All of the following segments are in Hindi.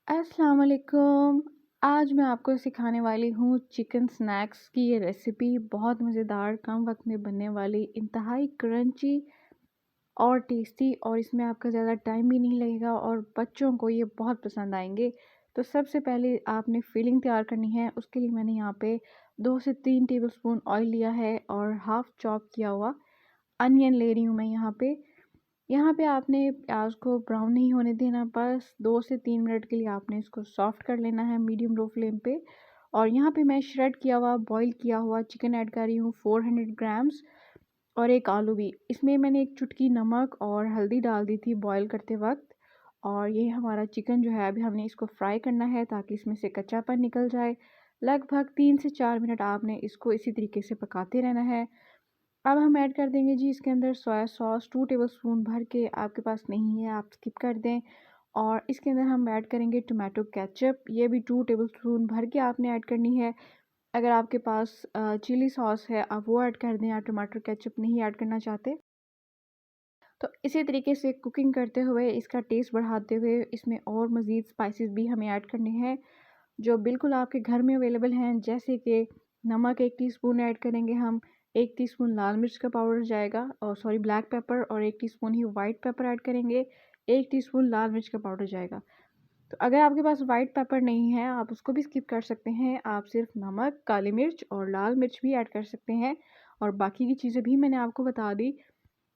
अस्सलाम वालेकुम। आज मैं आपको सिखाने वाली हूँ चिकन स्नैक्स की ये रेसिपी। बहुत मज़ेदार, कम वक्त में बनने वाली, इंतहाई क्रंची और टेस्टी, और इसमें आपका ज़्यादा टाइम भी नहीं लगेगा और बच्चों को ये बहुत पसंद आएंगे। तो सबसे पहले आपने फिलिंग तैयार करनी है। उसके लिए मैंने यहाँ पे 2 से 3 टेबलस्पून ऑयल लिया है और हाफ़ चॉप किया हुआ अनियन ले रही हूँ मैं यहाँ पे आपने प्याज को ब्राउन नहीं होने देना, बस 2 से 3 मिनट के लिए आपने इसको सॉफ्ट कर लेना है मीडियम लो फ्लेम पे। और यहाँ पे मैं श्रेड किया हुआ बॉईल किया हुआ चिकन ऐड कर रही हूँ 400 ग्राम्स, और एक आलू भी। इसमें मैंने एक चुटकी नमक और हल्दी डाल दी थी बॉईल करते वक्त। और ये हमारा चिकन जो है, अभी हमने इसको फ्राई करना है ताकि इसमें से कच्चापन निकल जाए। लगभग 3 से 4 मिनट आपने इसको इसी तरीके से पकाते रहना है। अब हम ऐड कर देंगे जी इसके अंदर सोया सॉस 2 टेबलस्पून भर के। आपके पास नहीं है आप स्किप कर दें। और इसके अंदर हम ऐड करेंगे टोमेटो केचप, ये भी 2 टेबलस्पून भर के आपने ऐड करनी है। अगर आपके पास चिली सॉस है आप वो ऐड कर दें, या टोमेटो केचप नहीं ऐड करना चाहते तो इसी तरीके से कुकिंग करते हुए इसका टेस्ट बढ़ाते हुए इसमें और मज़ीद स्पाइसेस भी हमें ऐड करने हैं जो बिल्कुल आपके घर में अवेलेबल हैं। जैसे कि नमक 1 टीस्पून ऐड करेंगे हम, 1 टीस्पून लाल मिर्च का पाउडर जाएगा, और सॉरी ब्लैक पेपर, और 1 टीस्पून ही वाइट पेपर ऐड करेंगे, 1 टीस्पून लाल मिर्च का पाउडर जाएगा। तो अगर आपके पास वाइट पेपर नहीं है आप उसको भी स्किप कर सकते हैं, आप सिर्फ नमक, काली मिर्च और लाल मिर्च भी ऐड कर सकते हैं, और बाकी की चीज़ें भी मैंने आपको बता दी।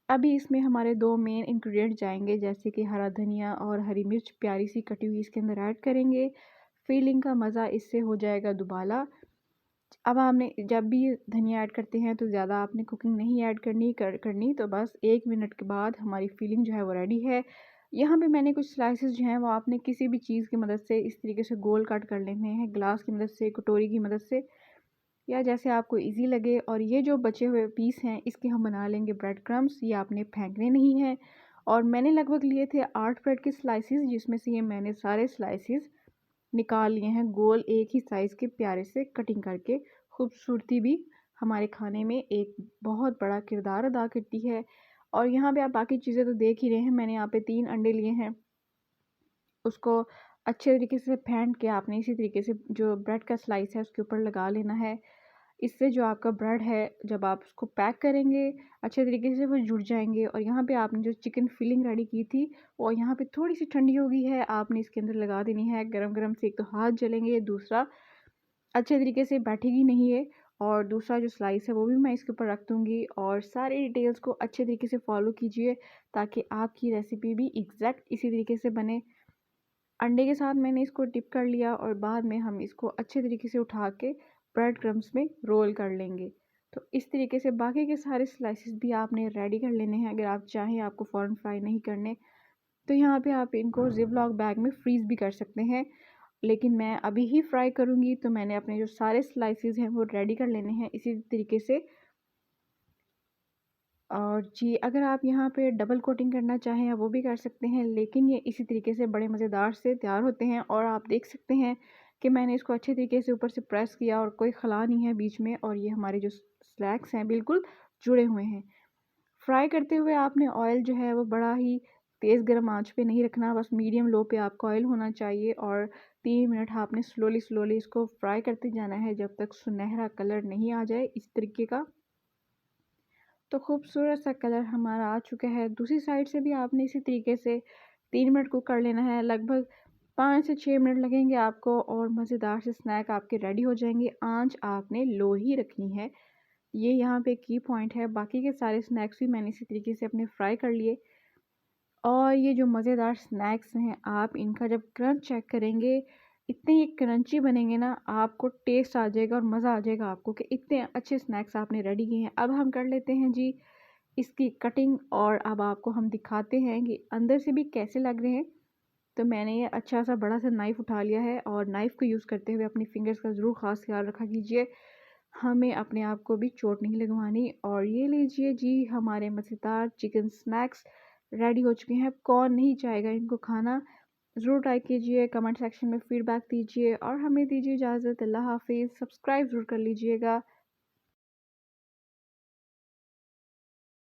अभी इसमें हमारे 2 मेन इंग्रेडिएंट जाएंगे, जैसे कि हरा धनिया और हरी मिर्च प्यारी सी कटी हुई इसके अंदर ऐड करेंगे। फीलिंग का मज़ा इससे हो जाएगा दुबाला। अब आपने जब भी धनिया ऐड करते हैं तो ज़्यादा आपने कुकिंग नहीं ऐड करनी, तो बस 1 मिनट के बाद हमारी फीलिंग जो है वो रेडी है। यहाँ पे मैंने कुछ स्लाइसेस जो हैं वो आपने किसी भी चीज़ की मदद से इस तरीके से गोल कट कर लेने हैं, ग्लास की मदद से, कटोरी की मदद से, या जैसे आपको इजी लगे। और ये जो बचे हुए पीस हैं इसके हम बना लेंगे ब्रेड क्रम्स, ये आपने फेंकने नहीं हैं। और मैंने लगभग लिए थे 8 ब्रेड के स्लाइसेस, जिसमें से ये मैंने सारे स्लाइसेस निकाल लिए हैं गोल एक ही साइज़ के प्यारे से कटिंग करके। खूबसूरती भी हमारे खाने में एक बहुत बड़ा किरदार अदा करती है। और यहाँ पे आप बाकी चीज़ें तो देख ही रहे हैं, मैंने यहाँ पे 3 अंडे लिए हैं, उसको अच्छे तरीके से फेंट के आपने इसी तरीके से जो ब्रेड का स्लाइस है उसके ऊपर लगा लेना है। इससे जो आपका ब्रेड है जब आप उसको पैक करेंगे अच्छे तरीके से वो जुड़ जाएंगे। और यहाँ पे आपने जो चिकन फिलिंग रेडी की थी वो यहाँ पे थोड़ी सी ठंडी हो गई है, आपने इसके अंदर लगा देनी है। गरम गरम से एक तो हाथ जलेंगे, दूसरा अच्छे तरीके से बैठेगी नहीं है। और दूसरा जो स्लाइस है वो भी मैं इसके ऊपर रख दूँगी। और सारे डिटेल्स को अच्छे तरीके से फॉलो कीजिए ताकि आपकी रेसिपी भी एग्जैक्ट इसी तरीके से बने। अंडे के साथ मैंने इसको डिप कर लिया और बाद में हम इसको अच्छे तरीके से उठा के ब्रेड क्रम्स में रोल कर लेंगे। तो इस तरीके से बाकी के सारे स्लाइसेस भी आपने रेडी कर लेने हैं। अगर आप चाहें आपको फ़ौरन फ्राई नहीं करने तो यहाँ पे आप इनको ज़िप-लॉक बैग में फ्रीज़ भी कर सकते हैं। लेकिन मैं अभी ही फ्राई करूँगी तो मैंने अपने जो सारे स्लाइसेस हैं वो रेडी कर लेने हैं इसी तरीके से। और जी, अगर आप यहाँ पे डबल कोटिंग करना चाहें आप वो भी कर सकते हैं, लेकिन ये इसी तरीके से बड़े मज़ेदार से तैयार होते हैं। और आप देख सकते हैं कि मैंने इसको अच्छे तरीके से ऊपर से प्रेस किया और कोई खला नहीं है बीच में, और ये हमारे जो स्नैक्स हैं बिल्कुल जुड़े हुए हैं। फ्राई करते हुए आपने ऑयल जो है वो बड़ा ही तेज़ गर्म आंच पे नहीं रखना, बस मीडियम लो पे आपका ऑयल होना चाहिए। और 3 मिनट आपने स्लोली स्लोली इसको फ्राई करते जाना है जब तक सुनहरा कलर नहीं आ जाए इस तरीके का। तो खूबसूरत सा कलर हमारा आ चुका है। दूसरी साइड से भी आपने इसी तरीके से 3 मिनट कुक कर लेना है। लगभग 5 से 6 मिनट लगेंगे आपको और मज़ेदार से स्नैक आपके रेडी हो जाएंगे। आंच आपने लो ही रखनी है, ये यहाँ पे की पॉइंट है। बाकी के सारे स्नैक्स भी मैंने इसी तरीके से अपने फ्राई कर लिए। और ये जो मज़ेदार स्नैक्स हैं आप इनका जब क्रंच चेक करेंगे, इतने ये क्रंची बनेंगे ना, आपको टेस्ट आ जाएगा और मज़ा आ जाएगा आपको कि इतने अच्छे स्नैक्स आपने रेडी किए हैं। अब हम कर लेते हैं जी इसकी कटिंग, और अब आपको हम दिखाते हैं कि अंदर से भी कैसे लग रहे हैं। तो मैंने ये अच्छा सा बड़ा सा नाइफ़ उठा लिया है, और नाइफ़ को यूज़ करते हुए अपनी फिंगर्स का ज़रूर ख़ास ख्याल रखा कीजिए, हमें अपने आप को भी चोट नहीं लगवानी। और ये लीजिए जी हमारे मज़ेदार चिकन स्नैक्स रेडी हो चुके हैं। कौन नहीं चाहेगा इनको खाना। ज़रूर ट्राई कीजिए, कमेंट सेक्शन में फ़ीडबैक दीजिए और हमें दीजिए इजाज़त। अल्लाह हाफ़िज़। सब्सक्राइब ज़रूर कर लीजिएगा।